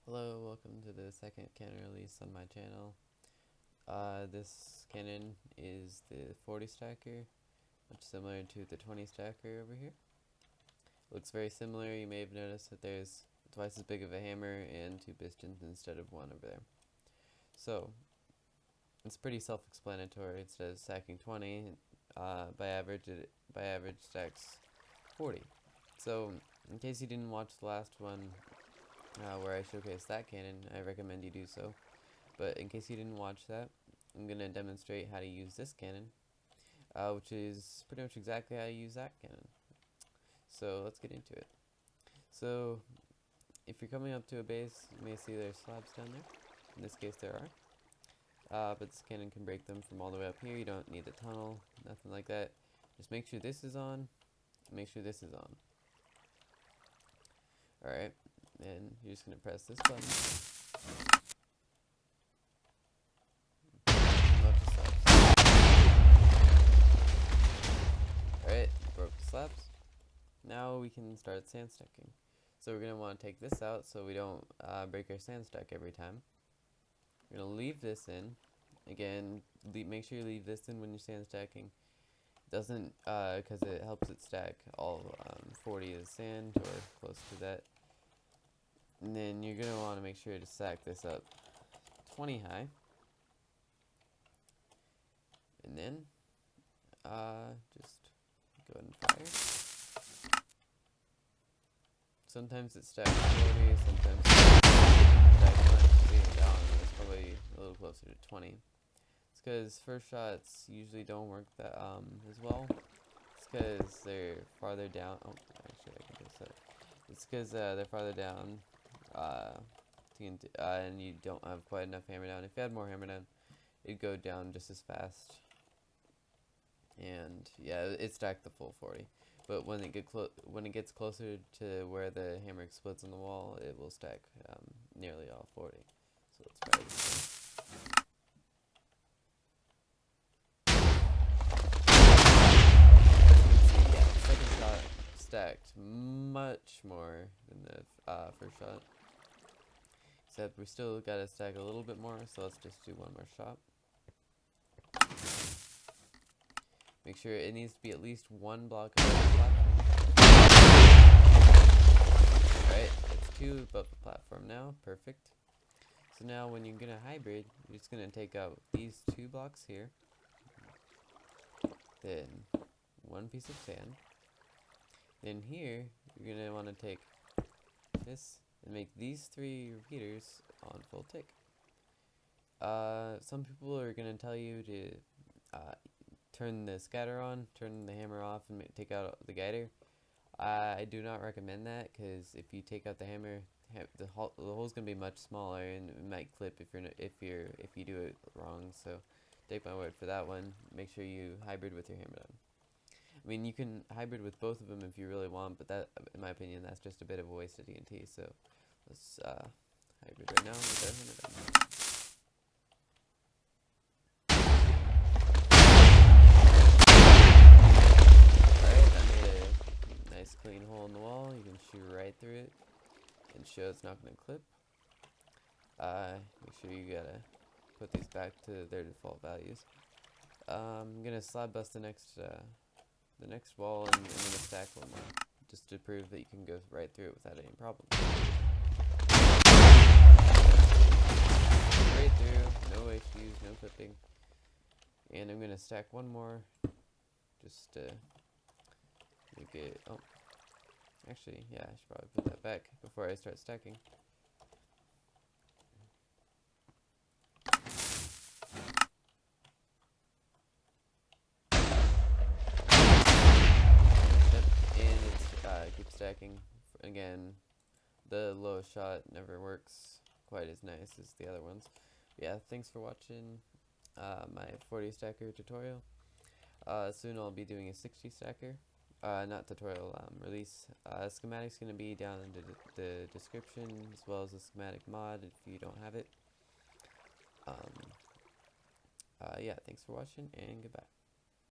Hello, welcome to the second cannon release on my channel. This cannon is the 40 stacker, much similar to the 20 stacker over here. Looks very similar. You may have noticed that there's twice as big of a hammer and two pistons instead of one over there. So, it's pretty self-explanatory. It says stacking 20, by average stacks 40. So, in case you didn't watch the last one, where I showcase that cannon, I recommend you do so. But in case you didn't watch that, I'm going to demonstrate how to use this cannon, which is pretty much exactly how you use that cannon. So let's get into it. So if you're coming up to a base, you may see there's slabs down there. In this case there are. But this cannon can break them from all the way up here. You don't need a tunnel, nothing like that. Just make sure this is on, make sure this is on. Alright. And you're just going to press this button. Alright, broke the slabs. Now we can start sand stacking. So we're going to want to take this out so we don't break our sand stack every time. We're going to leave this in. Again, make sure you leave this in when you're sand stacking. It doesn't, because it helps it stack all 40 as sand or close to that. And then you're going to want to make sure to stack this up 20 high. And then, just go ahead and fire. Sometimes it stacks 40, sometimes it stacks down. It's probably a little closer to 20. It's because first shots usually don't work that as well. It's because they're farther down. Oh, actually I can just set it. It's because they're farther down. And you don't have quite enough hammer down. If you had more hammer down, it'd go down just as fast. And yeah, it stacked the full 40. But when it gets closer to where the hammer explodes on the wall, it will stack nearly all 40. So let's try this again. Yeah, the second shot stacked much more than the first shot. Except we still gotta stack a little bit more, so let's just do one more shot. Make sure it needs to be at least one block above the platform. Alright, it's two above the platform now, perfect. So now when you're gonna hybrid, you're just gonna take out these two blocks here. Then one piece of sand. Then here, you're gonna wanna take this and make these three repeaters on full tick. Some people are going to tell you to turn the scatter on, turn the hammer off, and take out the guider. I do not recommend that, because if you take out the hammer, the hole's going to be much smaller and it might clip if you do it wrong. So take my word for that one. Make sure you hybrid with your hammer down. I mean, you can hybrid with both of them if you really want, but that, in my opinion, that's just a bit of a waste of TNT. So let's hybrid right now with our hammer down. Alright, that made a nice clean hole in the wall. You can shoot right through it and show it's not going to clip. Make sure you gotta put these back to their default values. I'm gonna slab bust the next wall, and I'm gonna stack one more, just to prove that you can go right through it without any problem. Straight through, no issues, no clipping. And I'm gonna stack one more, just to make it. Oh, actually, yeah, I should probably put that back before I start stacking. Keep stacking. Again, the lowest shot never works quite as nice as the other ones. Yeah, thanks for watching my 40 stacker tutorial. Soon I'll be doing a 60 stacker. Not tutorial, release. Schematic's going to be down in the description, as well as a schematic mod if you don't have it. Yeah, thanks for watching, and goodbye.